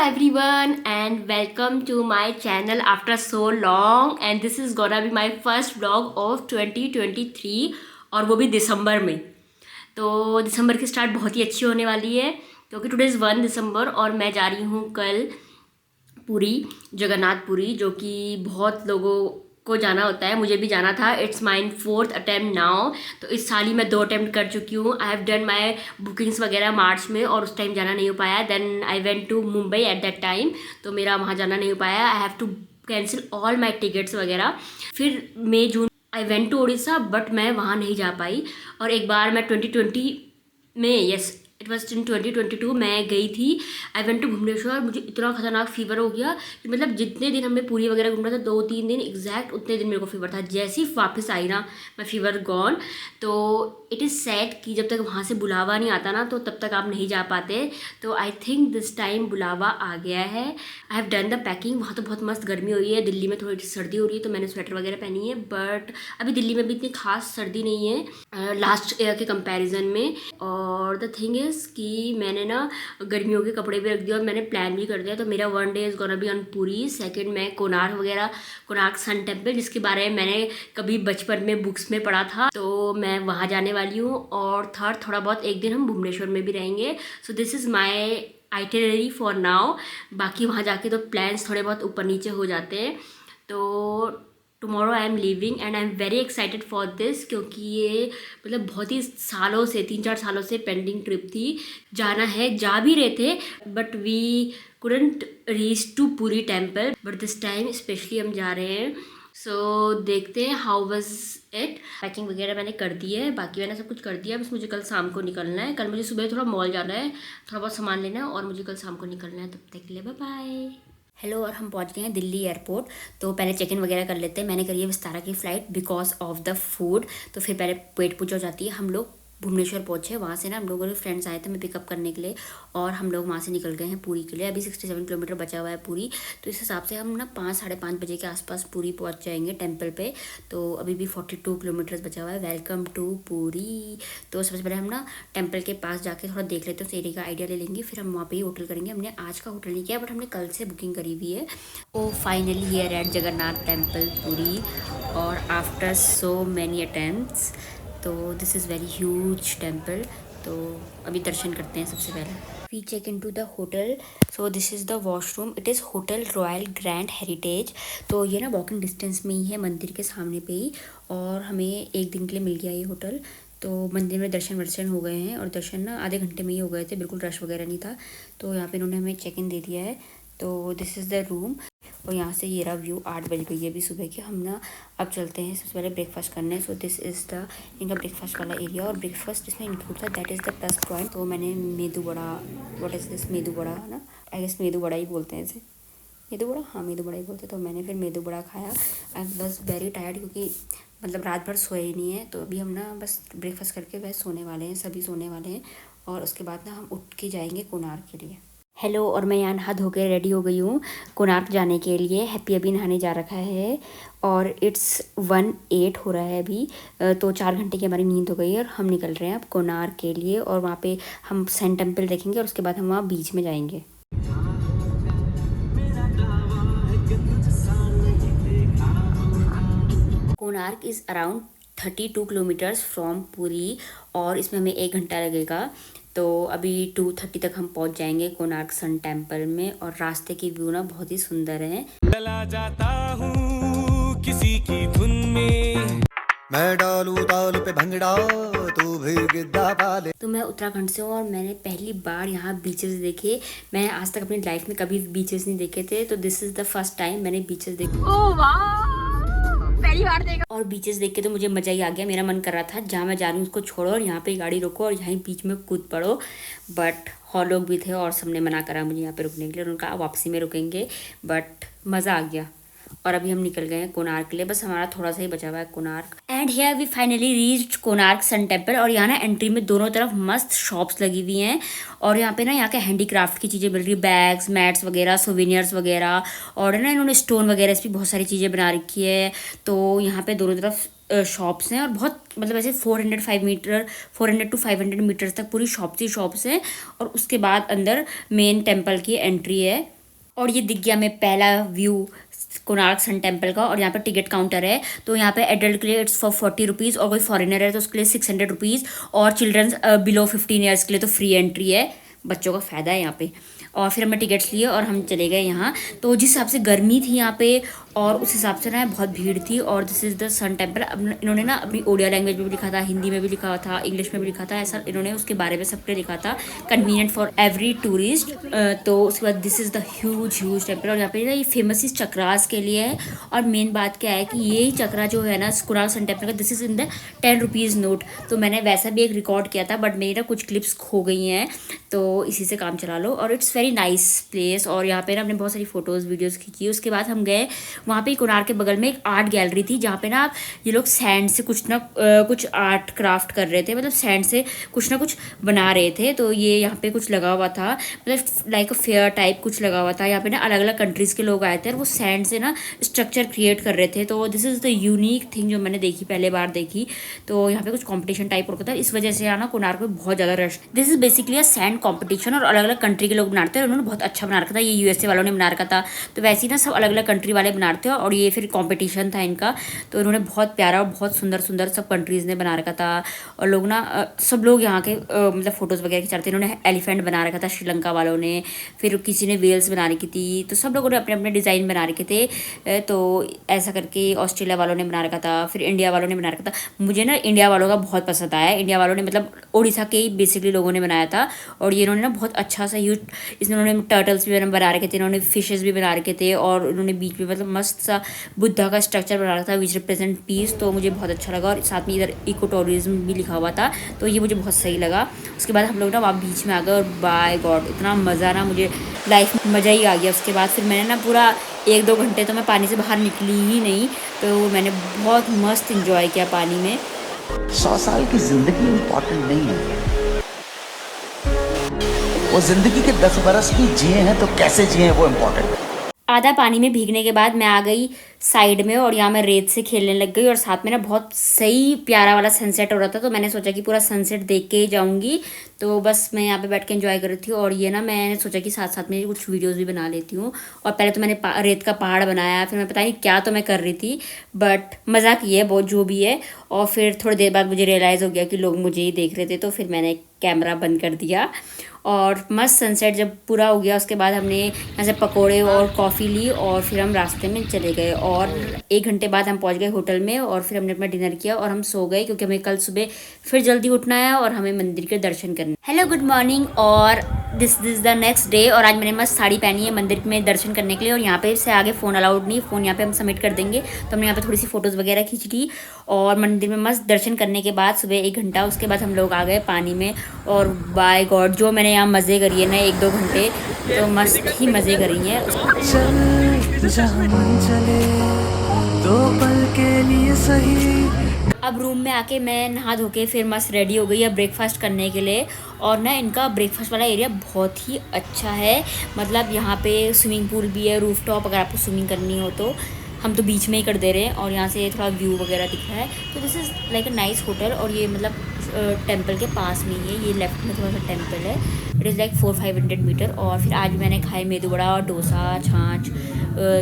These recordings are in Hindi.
everyone and welcome to my channel after so long and this is gonna be my first vlog of 2023 और वो भी दिसंबर में। तो दिसंबर की स्टार्ट बहुत ही अच्छी होने वाली है क्योंकि टुडे इज़ 1 दिसंबर और मैं जा रही हूँ कल पुरी, जगन्नाथपुरी, जो कि बहुत लोगों को जाना होता है, मुझे भी जाना था। It's my 4th attempt now. तो इस साल ही मैं 2 अटैम्प्ट कर चुकी हूँ। I have done my bookings वगैरह मार्च में और उस टाइम जाना नहीं हो पाया। Then I went to Mumbai at that time, तो मेरा वहाँ जाना नहीं हो पाया। I have to cancel all my tickets वगैरह। फिर मई जून I went to Orissa but मैं वहाँ नहीं जा पाई। और एक बार मैं 2020 में, यस इट वॉज इन 2022 मैं गई थी। I went to Bhubaneswar. मुझे इतना खतरनाक फीवर हो गया कि मतलब जितने दिन हमने पूरी वगैरह घूमना था 2-3 दिन एग्जैक्ट उतने दिन मेरे को फीवर था। जैसे ही वापस आई ना मैं फीवर गॉन। तो इट इज़ सैड कि जब तक वहाँ से बुलावा नहीं आता ना तो तब तक आप नहीं जा पाते। तो आई थिंक दिस टाइम बुलावा आ गया है। I have done the packing. वहाँ तो बहुत मस्त गर्मी हो रही है, दिल्ली में थोड़ी सर्दी हो रही है तो मैंने स्वेटर वगैरह पहनी है। बट अभी दिल्ली में भी इतनी खास सर्दी नहीं है लास्ट ईयर के कंपैरिजन में। और द थिंग इज़ कि मैंने ना गर्मियों के कपड़े भी रख दिए और मैंने प्लान भी कर दिया। तो मेरा 1 day is gonna be on Puri, second मैं कोणार्क वगैरह, कोणार्क सन टेम्पल जिसके बारे में मैंने कभी बचपन में बुक्स में पढ़ा था, तो मैं वहाँ जाने वाली हूँ। और थर्ड थोड़ा बहुत एक दिन हम भुवनेश्वर में भी रहेंगे। सो this is my itinerary for now. बाकी वहाँ जाके तो प्लान्स थोड़े बहुत ऊपर नीचे हो जाते हैं। तो tomorrow I am leaving and I am very excited for this, क्योंकि ये मतलब बहुत ही सालों से 3-4 सालों से पेंडिंग ट्रिप थी। जाना है, जा भी रहे थे but we couldn't reach to Puri temple, but this time specially हम जा रहे हैं। सो देखते हैं हाउ वॉज इट। पैकिंग वगैरह मैंने कर दी है, बाकी मैंने सब कुछ कर दिया। बस मुझे कल शाम को निकलना है। कल मुझे सुबह थोड़ा मॉल जाना है, थोड़ा बहुत सामान लेना है और मुझे कल शाम को निकलना है। तब तक के लिए बाय बाय। हेलो, और हम पहुंच गए हैं दिल्ली एयरपोर्ट। तो पहले चेक इन वगैरह कर लेते हैं। मैंने करी है विस्तारा की flight because of the food. तो फिर पहले पेट पूजा हो जाती है। हम लोग भुवनेश्वर पहुंचे, वहाँ से ना हम लोगों के फ्रेंड्स आए थे हमें पिकअप करने के लिए और हम लोग वहाँ से निकल गए हैं पुरी के लिए। अभी 67 किलोमीटर बचा हुआ है पुरी। तो इस हिसाब से हम ना 5-5:30 बजे के आसपास पुरी पहुँच जाएंगे टेम्पल पे। तो अभी भी 42 किलोमीटर्स बचा हुआ है। Welcome to Puri. तो सबसे पहले हम ना टेम्पल के पास जाके थोड़ा देख लेते हैं, उस एरिया का आइडिया ले लेंगे, फिर हम वहाँ पे ही होटल करेंगे। हमने आज का होटल नहीं किया बट हमने कल से बुकिंग करी हुई है। Oh finally here at Jagannath temple Puri और आफ्टर सो मैनी अटेम्प्ट्स। तो this is very huge temple. तो अभी दर्शन करते हैं सबसे पहले। We check in to the hotel. So this is the washroom. It is hotel royal grand heritage. तो ये ना वॉकिंग डिस्टेंस में ही है, मंदिर के सामने पे ही। और हमें एक दिन के लिए मिल गया ये होटल। तो मंदिर में दर्शन वर्शन हो गए हैं और दर्शन ना आधे घंटे में ही हो गए थे, बिल्कुल रश वगैरह नहीं था। तो यहाँ पे इन्होंने हमें चेक इन दे दिया है। तो दिस इज़ द रूम। और यहाँ से ये रहा व्यू। 8 बज गई है अभी सुबह के। हम ना अब चलते हैं सबसे पहले ब्रेकफास्ट करने। सो दिस इज़ द इनका ब्रेकफास्ट वाला एरिया और ब्रेकफास्ट इसमें इंक्लूड था, that is the plus point. तो मैंने medu vada, what is this, medu vada है ना, आई गेस मेदू वड़ा ही बोलते हैं इसे, मेदू वड़ा, हाँ मेदू वड़ा ही बोलते हैं। तो मैंने फिर मेदू वड़ा खाया। आई वॉज वेरी टायर्ड क्योंकि मतलब रात भर सोए ही नहीं है। तो अभी हम ना बस ब्रेकफास्ट करके बस सोने वाले हैं, सभी सोने वाले हैं। और उसके बाद ना हम उठ के जाएंगे कोणार्क के लिए। हेलो, और मैं यहाँ नहा धो के रेडी हो गई हूँ कोणार्क जाने के लिए। हैप्पी अभी नहाने जा रखा है और इट्स 1:08 हो रहा है अभी। तो 4 घंटे की हमारी नींद हो गई है और हम निकल रहे हैं अब कोणार्क के लिए। और वहाँ पे हम सन टेम्पल देखेंगे और उसके बाद हम वहाँ बीच में जाएंगे। Konark is around 32 kilometres from Puri और इसमें हमें 1 घंटा लगेगा। तो अभी 2:30 तक हम पहुंच जाएंगे कोणार्क सन टेम्पल में। और रास्ते की व्यू ना बहुत ही सुंदर है। चला जाता हूँ किसी की धुन में, मैं डालू ताल पे भंगड़ा, तू भी गिद्दा पाले। तो मैं उत्तराखंड से हूँ और मैंने पहली बार यहाँ बीचेस देखे। मैं आज तक अपनी लाइफ में कभी बीचेस नहीं देखे थे। तो this is the first time मैंने बीचेस देखे। ओह वाह, पहली बार देखा। और बीचेस देख के तो मुझे मज़ा ही आ गया। मेरा मन कर रहा था जहाँ मैं जा रही हूँ उसको छोड़ो और यहाँ पे गाड़ी रोको और यहीं बीच में कूद पड़ो। बट और लोग भी थे और सबने मना करा मुझे यहाँ पे रुकने के लिए। और उनका वापसी में रुकेंगे, बट मज़ा आ गया। और अभी हम निकल गए हैं कोणार्क के लिए। बस हमारा थोड़ा सा ही बचा हुआ है Konark. And here we finally reached Konark sun temple. और यहाँ ना एंट्री में दोनों तरफ मस्त शॉप्स लगी हुई हैं और यहाँ पे ना यहाँ के हैंडीक्राफ्ट की चीज़ें मिल रही है, बैग्स, मैट्स वगैरह, सोवेनियर्स वगैरह। और ना इन्होंने स्टोन वगैरह से भी बहुत सारी चीज़ें बना रखी है। तो यहाँ पे दोनों तरफ शॉप्स हैं और बहुत मतलब ऐसे 400 to 500 मीटर्स तक पूरी शॉप्स ही शॉप्स हैं। और उसके बाद अंदर मेन टेम्पल की एंट्री है। और ये दिख गया हमें पहला व्यू कोणार्क सन टेम्पल का। और यहाँ पर टिकट काउंटर है, तो यहाँ पे एडल्ट के लिए इट्स फॉर 40 रुपीज़, और कोई फॉरेनर है तो उसके लिए 600 रुपीज़, और चिल्ड्रंस बिलो 15 ईयर्स के लिए तो फ्री एंट्री है, बच्चों का फ़ायदा है यहाँ पे। और फिर हमने टिकट्स लिए और हम चले गए यहाँ। तो जिस हिसाब से गर्मी थी यहाँ पे और उस हिसाब से ना बहुत भीड़ थी। और this is the sun temple. अब इन्होंने ना अपनी ओडिया लैंग्वेज में भी लिखा था, हिंदी में भी लिखा था, इंग्लिश में भी लिखा था, ऐसा इन्होंने उसके बारे में सब पे लिखा था, कन्वीनियंट फॉर एवरी टूरिस्ट। तो उसके बाद this is the huge temple. और यहाँ पे ना ये फेमस इस चक्रास के लिए है। और मेन बात क्या है कि ये चक्रा जो है ना कोणार्क सन टेम्पल का, this is in the 10 rupees note. तो मैंने वैसा भी एक रिकॉर्ड किया था, बट मेरी ना कुछ क्लिप्स खो गई हैं, तो इसी से काम चला लो। और इट्स वेरी नाइस प्लेस। और यहाँ पे ना हमने बहुत सारी फ़ोटोज़ वीडियोज़ खींची। उसके बाद हम गए वहाँ पे कोणार्क के बगल में एक आर्ट गैलरी थी, जहाँ पे ना ये लोग सैंड से कुछ आर्ट क्राफ्ट कर रहे थे, मतलब सैंड से कुछ ना कुछ बना रहे थे। तो ये यहाँ पे कुछ लगा हुआ था, मतलब लाइक अ फेयर टाइप कुछ लगा हुआ था। यहाँ पे ना अलग अलग कंट्रीज़ के लोग आए थे और वो सैंड से ना स्ट्रक्चर क्रिएट कर रहे थे। तो this is the unique thing जो मैंने देखी, पहले बार देखी। तो यहाँ पे कुछ कॉम्पिटिशन टाइप होता था, इस वजह से यहाँ ना कोणार्क में बहुत ज़्यादा rush. This is basically a sand competition, और अलग अलग कंट्री के लोग बनाते हैं। उन्होंने बहुत अच्छा बना रखा था, ये USA वालों ने बना रखा था। तो वैसे ही ना सब अलग अलग कंट्री वाले बना रहे थे, और ये फिर कॉम्पिटिशन था इनका। तो इन्होंने बहुत प्यारा और बहुत सुंदर सुंदर सब कंट्रीज़ ने बना रखा था। और लोग ना सब लोग यहाँ के मतलब फ़ोटोज़ वगैरह खिंचा रहे थे। इन्होंने एलिफेंट बना रखा था श्रीलंका वालों ने, फिर किसी ने वेल्स बना रखी थी। तो सब लोगों ने अपने अपने डिज़ाइन बना रखे थे। तो ऐसा करके ऑस्ट्रेलिया वालों ने बना रखा था, फिर इंडिया वालों ने बना रखा था। मुझे ना इंडिया वालों का बहुत पसंद आया। इंडिया वालों ने मतलब उड़ीसा के ही बेसिकली लोगों ने बनाया था। और ये इन्होंने ना बहुत अच्छा सा यूज, इसमें उन्होंने टर्टल्स भी बना रखे थे, इन्होंने फिशेस भी बना रखे थे, और उन्होंने बीच में मतलब मस्त सा बुद्धा का स्ट्रक्चर बना रखा था विच रिप्रेजेंट पीस। तो मुझे बहुत अच्छा लगा। और साथ में इधर इको टूरिज्म भी लिखा हुआ था, तो ये मुझे बहुत सही लगा। उसके बाद हम लोग ना वहाँ बीच में आ गए, और बाय गॉड इतना मज़ा ना, मुझे लाइफ में मज़ा ही आ गया। उसके बाद फिर मैंने ना पूरा 1-2 घंटे तो मैं पानी से बाहर निकली ही नहीं। तो मैंने बहुत मस्त इंजॉय किया पानी में। 100 साल की जिंदगी इम्पोर्टेंट नहीं है, वो जिंदगी के 10 बरस भी जिए हैं तो कैसे जिए वो इम्पोर्टेंट है। आधा पानी में भीगने के बाद मैं आ गई साइड में, और यहाँ मैं रेत से खेलने लग गई। और साथ में ना बहुत सही प्यारा वाला सनसेट हो रहा था, तो मैंने सोचा कि पूरा सनसेट देख के ही जाऊँगी। तो बस मैं यहाँ पे बैठ के एंजॉय कर रही थी। और ये ना मैंने सोचा कि साथ साथ में कुछ वीडियोस भी बना लेती हूँ। और पहले तो मैंने रेत का पहाड़ बनाया, फिर मैं पता नहीं क्या तो मैं कर रही थी, बट मज़ा की है बहुत जो भी है। और फिर थोड़ी देर बाद मुझे रियलाइज़ हो गया कि लोग मुझे ही देख रहे थे, तो फिर मैंने कैमरा बंद कर दिया। और मस्त सनसेट जब पूरा हो गया, उसके बाद हमने यहाँ से पकोड़े और कॉफ़ी ली, और फिर हम रास्ते में चले गए। और 1 घंटे बाद हम पहुँच गए होटल में, और फिर हमने अपना डिनर किया और हम सो गए, क्योंकि हमें कल सुबह फिर जल्दी उठना है और हमें मंदिर के दर्शन करने। Hello good morning. और दिस द नेक्स्ट डे। और आज मैंने मस्त साड़ी पहनी है मंदिर में दर्शन करने के लिए। और यहाँ पे से आगे फ़ोन अलाउड नहीं, फ़ोन यहाँ पे हम सबमिट कर देंगे। तो हमने यहाँ पे थोड़ी सी फ़ोटोज़ वगैरह खींच ली, और मंदिर में मस्त दर्शन करने के बाद सुबह 1 घंटा उसके बाद हम लोग आ गए पानी में। और बाय गॉड जो मैंने यहाँ मज़े करिए ना 1-2 घंटे, तो मस्त ही मज़े करी हैं। चल जहाँ मन चले, 2 पल के लिए सही। अब रूम में आके मैं नहा धो के फिर मस्त रेडी हो गई है ब्रेकफास्ट करने के लिए। और ना इनका ब्रेकफास्ट वाला एरिया बहुत ही अच्छा है, मतलब यहाँ पे स्विमिंग पूल भी है, रूफ टॉप, अगर आपको स्विमिंग करनी हो तो। हम तो बीच में ही कर दे रहे हैं, और यहाँ से थोड़ा व्यू वगैरह दिख रहा है। तो this is like a nice hotel. और ये मतलब टेम्पल के पास में ही है, ये लेफ्ट में थोड़ा सा टेम्पल है। It is like 400-500 metre. और फिर आज मैंने खाए मेदू वड़ा और डोसा, छाछ,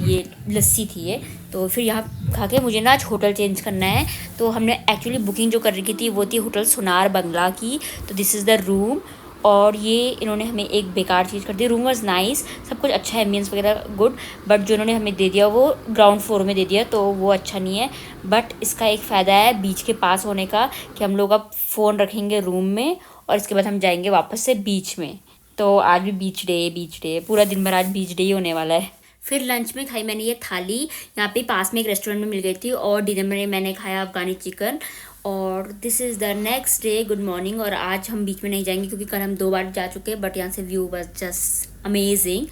ये लस्सी थी ये। तो फिर यहाँ खा के मुझे ना आज होटल चेंज करना है। तो हमने एक्चुअली बुकिंग जो कर रखी थी वो थी होटल सोनार बंगला की। तो दिस इज़ द रूम। और ये इन्होंने हमें एक बेकार चीज़ कर दी। रूम वाज नाइस, सब कुछ अच्छा है, एम्बियंस वगैरह गुड, बट जो इन्होंने हमें दे दिया वो ग्राउंड फ्लोर में दे दिया, तो वो अच्छा नहीं है। बट इसका एक फ़ायदा है बीच के पास होने का, कि हम लोग अब फ़ोन रखेंगे रूम में, और इसके बाद हम जाएंगे वापस से बीच में। तो आज भी बीच डे पूरा दिन भर आज बीच डे ही होने वाला है। फिर लंच में खाई मैंने ये थाली, यहाँ पे पास में एक रेस्टोरेंट में मिल गई थी। और डिनर में मैंने खाया अफगानी चिकन। और this is the next day, good morning. और आज हम बीच में नहीं जाएंगे क्योंकि कल हम 2 बार जा चुके हैं, बट यहाँ से व्यू वाज जस्ट अमेजिंग।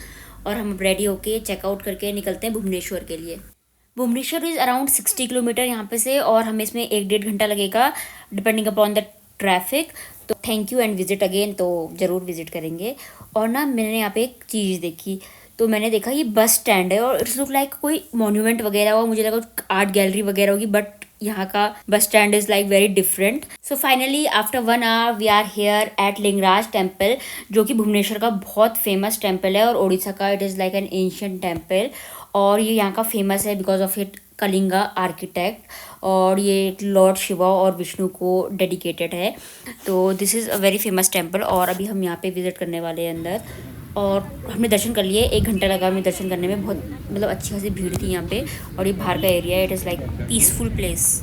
और हम रेडी होके चेकआउट करके निकलते हैं भुवनेश्वर के लिए। भुवनेश्वर इज़ अराउंड 60 किलोमीटर यहाँ पे से, और हमें इसमें 1-1.5 घंटा लगेगा डिपेंडिंग अपॉन द ट्रैफिक। तो thank you and visit again, तो ज़रूर विजिट करेंगे। और ना मैंने यहाँ पे एक चीज़ देखी, तो मैंने देखा ये बस स्टैंड है, और इट्स लुक लाइक कोई मॉन्यूमेंट वगैरह हो, मुझे लगा आर्ट गैलरी वगैरह होगी, बट यहाँ का bus stand is like very different. So finally after 1 hour we are here at Lingaraj temple, जो कि भुवनेश्वर का बहुत फेमस टेम्पल है और उड़ीसा का it is like an ancient temple. और ये यहाँ का फेमस है because of it Kalinga architect, और ये लॉर्ड शिवा और विष्णु को डेडिकेटेड है. तो this is a very famous temple. और अभी हम यहाँ पे विज़िट करने वाले हैं अंदर, और हमने दर्शन कर लिए. 1 घंटा लगा हमें दर्शन करने में. बहुत मतलब अच्छी खासी भीड़ थी यहाँ पे, और ये बाहर का एरिया है. It is like peaceful place.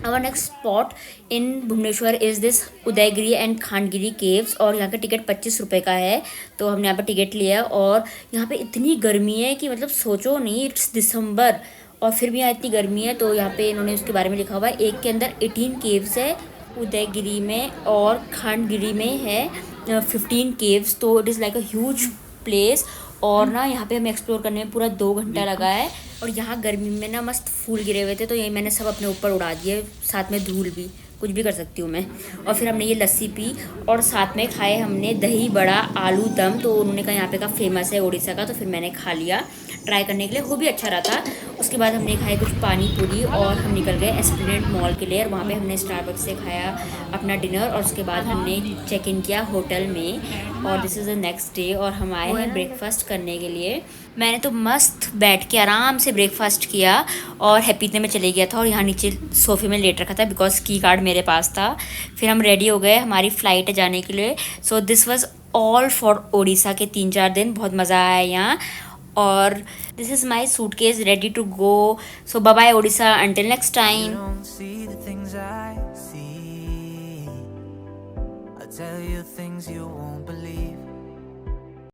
Our next spot in Bhubaneswar is this Udayagiri and Khandagiri caves, और यहाँ का टिकट 25 रुपये का है. तो हमने यहाँ पर टिकट लिया, और यहाँ पे इतनी गर्मी है कि मतलब सोचो नहीं. इट्स दिसंबर और फिर भी यहाँ इतनी गर्मी है. तो यहाँ पे इन्होंने उसके बारे में लिखा हुआ है. एक के अंदर 18 केव्स है उदयगिरी में, और खांडगिरी में है 15 केव्स. तो it is like a huge place. और ना यहाँ पे हमें एक्सप्लोर करने में पूरा 2 घंटा लगा है. और यहाँ गर्मी में ना मस्त फूल गिरे हुए थे, तो यही मैंने सब अपने ऊपर उड़ा दिए, साथ में धूल भी. कुछ भी कर सकती हूँ मैं. और फिर हमने ये लस्सी पी, और साथ में खाए हमने दही बड़ा आलू दम. तो उन्होंने कहा यहाँ पे का फेमस है उड़ीसा का, तो फिर मैंने खा लिया ट्राई करने के लिए. वो भी अच्छा रहा था. उसके बाद हमने खाए कुछ पानी पूरी, और हम निकल गए एस्प्लेनेड मॉल के लिए, और वहाँ पे हमने स्टारबक्स से खाया अपना डिनर. और उसके बाद हमने चेक इन किया होटल में, और this is the next day. और हम आए हैं ब्रेकफास्ट करने के लिए. मैंने तो मस्त बैठ के आराम से ब्रेकफास्ट किया, और हैप्पीने में चले गया था, और यहाँ नीचे सोफे में लेट रखा था बिकॉज की कार्ड मेरे पास था. फिर हम रेडी हो गए, हमारी फ़्लाइट है जाने के लिए. So this was all for Orissa के 3-4 दिन. बहुत मज़ा आया यहाँ. और this is my suitcase ready to go. So bye bye Orissa, until next time. You don't see the things I see. I tell you things you won't believe.